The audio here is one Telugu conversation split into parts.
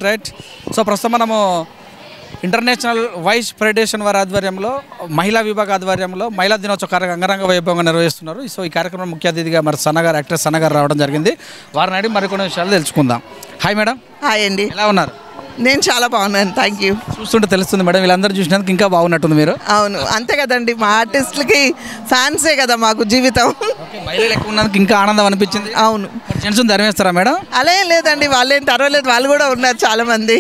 రైట్. సో ప్రస్తుతం మనము ఇంటర్నేషనల్ వైస్ ఫెడరేషన్ వారి ఆధ్వర్యంలో మహిళా విభాగ ఆధ్వర్యంలో మహిళా దినోత్సవ కార్యక్రమం అంగరంగ వైభవంగా నిర్వహిస్తున్నారు. సో ఈ కార్యక్రమం ముఖ్య అతిథిగా మరి యాక్ట్రెస్ సన్న గారు రావడం జరిగింది. వారిని అడిగి మరికొన్ని విషయాలు తెలుసుకుందాం. Hi madam. హాయ్ అండి. ఎలా ఉన్నారు? నేను చాలా బాగున్నాను, థ్యాంక్ యూ. చూస్తుంటే తెలుస్తుంది మేడం, వీళ్ళందరూ చూసినందుకు ఇంకా బాగున్నట్టుంది మీరు. అవును, అంతే కదండి, మా ఆర్టిస్టులకి ఫ్యాన్సే కదా మాకు జీవితం. మహిళలు ఎక్కువ ఉన్నందుకు ఇంకా ఆనందం అనిపించింది. అవును. జెంట్స్ ధర్మేస్తారా మేడం? అలా ఏం లేదండి, వాళ్ళేం పర్వాలేదు, వాళ్ళు కూడా ఉన్నారు చాలా మంది.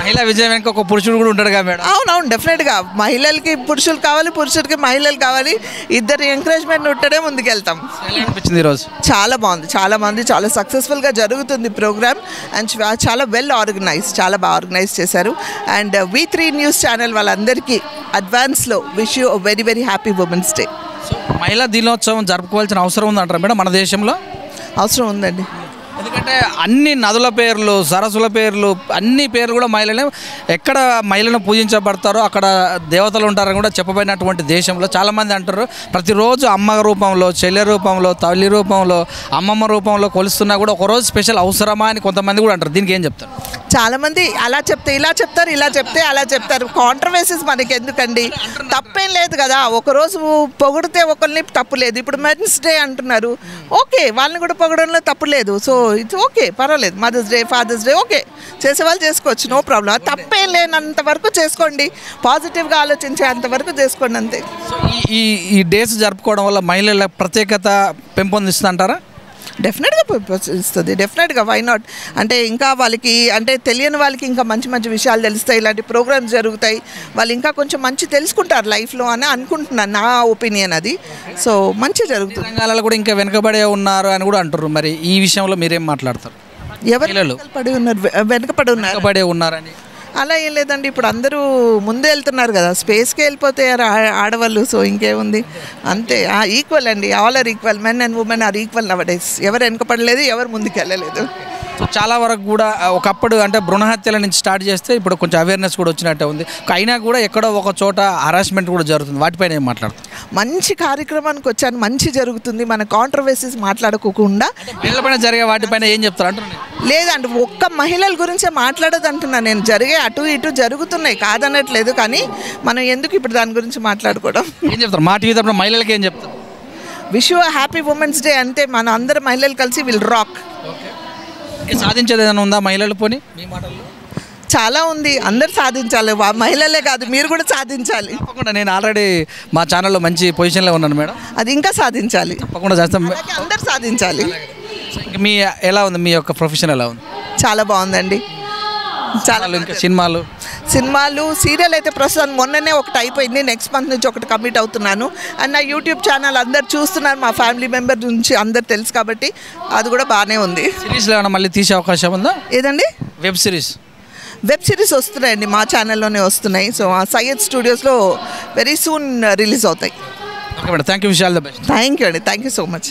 మహిళా విజయం వెనక ఒక పురుషుడు కూడా ఉంటాడు కదా మేడం? అవునవును, డెఫినెట్గా మహిళలకి పురుషులు కావాలి, పురుషుడికి మహిళలు కావాలి, ఇద్దరు ఎంకరేజ్మెంట్ ఉంటేనే ముందుకెళ్తాం. అనిపించింది ఈరోజు? చాలా బాగుంది, చాలా సక్సెస్ఫుల్గా జరుగుతుంది ప్రోగ్రామ్ అండ్ చాలా వెల్ ఆర్గనైజ్, చాలా బాగా ఆర్గనైజ్ చేశారు. అండ్ V3 న్యూస్ ఛానల్ వాళ్ళందరికీ అడ్వాన్స్లో wish you very very happy women's day. So మహిళా దినోత్సవం జరుపుకోవాల్సిన అవసరం ఉందంటారా మేడం మన దేశంలో? అవసరం ఉందండి, ఎందుకంటే అన్ని నదుల పేర్లు, సరస్సుల పేర్లు, అన్ని పేర్లు కూడా మహిళలే. ఎక్కడ మహిళలను పూజించబడతారో అక్కడ దేవతలు ఉంటారని కూడా చెప్పబడినటువంటి దేశంలో చాలామంది అంటారు ప్రతిరోజు అమ్మ రూపంలో, చెల్లె రూపంలో, తల్లి రూపంలో, అమ్మమ్మ రూపంలో కొలుస్తున్నా కూడా ఒకరోజు స్పెషల్ అవసరమా అని కొంతమంది కూడా అంటారు. దీనికి ఏం చెప్తారు? చాలామంది అలా చెప్తే ఇలా చెప్తారు, ఇలా చెప్తే అలా చెప్తారు. కాంట్రవర్సీస్ మనకి ఎందుకండి? తప్పేం లేదు కదా, ఒకరోజు పొగిడితే ఒకరిని తప్పు లేదు. ఇప్పుడు మెన్స్ డే అంటున్నారు, ఓకే, వాళ్ళని కూడా పొగడంలో తప్పు లేదు. సో ఇట్స్ ఓకే, పర్వాలేదు. Mother's day, father's day okay, చేసేవాళ్ళు చేసుకోవచ్చు, నో ప్రాబ్లం. తప్పేం లేనంత వరకు చేసుకోండి, పాజిటివ్గా ఆలోచించే అంతవరకు చేసుకోండి, అంతే. సో ఈ డేస్ జరుపుకోవడం వల్ల మహిళల ప్రత్యేకత పెంపొందిస్తుందంటారా? డెఫినెట్గా వై నాట్. అంటే ఇంకా వాళ్ళకి, అంటే తెలియని వాళ్ళకి ఇంకా మంచి మంచి విషయాలు తెలుస్తాయి, ఇలాంటి ప్రోగ్రామ్స్ జరుగుతాయి, వాళ్ళు ఇంకా కొంచెం మంచి తెలుసుకుంటారు లైఫ్లో అని అనుకుంటున్నాను, నా ఒపీనియన్ అది. సో మంచి జరుగుతుంది. రంగాలలో కూడా ఇంకా వెనుకబడే ఉన్నారు అని కూడా అంటారు. మరి ఈ విషయంలో మీరేం మాట్లాడతారు? ఎవరు వెనుకబడి ఉన్నారని? అలా ఏం లేదండి, ఇప్పుడు అందరూ ముందే వెళ్తున్నారు కదా, స్పేస్కి వెళ్ళిపోతే ఆడవాళ్ళు. సో ఇంకేముంది, అంతే. ఈక్వల్ అండి, all are equal, men and women are equal nowadays. ఎవరు వెనుకపడలేదు, ఎవరు ముందుకు వెళ్ళలేదు. సో చాలా వరకు కూడా ఒకప్పుడు అంటే భ్రూణ హత్యల నుంచి స్టార్ట్ చేస్తే ఇప్పుడు కొంచెం అవేర్నెస్ కూడా వచ్చినట్టే ఉంది. అయినా కూడా ఎక్కడో ఒక చోట హరాస్మెంట్ కూడా జరుగుతుంది. వాటిపైన ఏం మాట్లాడుతుంది? మంచి కార్యక్రమానికి వచ్చాను, మంచి జరుగుతుంది. మన కాంట్రవర్సీస్ మాట్లాడుకోకుండా మహిళలపైన జరిగే వాటిపైన ఏం చెప్తారు అంటున్నాను? లేదండి, ఒక్క మహిళల గురించే మాట్లాడదు అంటున్నాను నేను. జరిగే అటు ఇటు జరుగుతున్నాయి, కాదనట్లేదు, కానీ మనం ఎందుకు ఇప్పుడు దాని గురించి మాట్లాడుకోవడం? ఏం చెప్తారు మా టీవీ తరపున మహిళలకి ఏం చెప్తారు? Wish you happy women's day, అంతే. మన అందరు మహిళలు కలిసి విల్ రాక్. సాధించేది ఏదైనా ఉందా మహిళలు? పోనీ మీ మాటల్లో చాలా ఉంది, అందరు సాధించాలి, మహిళలే కాదు, మీరు కూడా సాధించాలి. తప్పకుండా. నేను ఆల్రెడీ మా ఛానల్లో మంచి పొజిషన్లో ఉన్నాను మేడం, అది ఇంకా సాధించాలి, తప్పకుండా చేస్తాం. అందరు సాధించాలి. మీ ఎలా ఉంది, మీ యొక్క ప్రొఫెషన్ ఎలా ఉంది? చాలా బాగుందండి, చాలా. ఇంకా సినిమాలు సీరియల్ అయితే ప్రస్తుతం మొన్ననే ఒకటి అయిపోయింది, నెక్స్ట్ మంత్ నుంచి ఒకటి కమిట్ అవుతున్నాను. అండ్ నా యూట్యూబ్ ఛానల్ అందరు చూస్తున్నారు, మా ఫ్యామిలీ మెంబర్ నుంచి అందరు తెలుసు కాబట్టి అది కూడా బాగానే ఉంది. సిరీస్లో ఏమైనా మళ్ళీ తీసే అవకాశం ఉందా? ఏదండి? వెబ్ సిరీస్ వస్తున్నాయండి, మా ఛానల్లోనే వస్తున్నాయి. సో ఆ సయ్యద్ స్టూడియోస్లో వెరీ సూన్ రిలీజ్ అవుతాయి. Okay madam, thank you. Wish all the best. Thank you అండి, థ్యాంక్ యూ సో మచ్.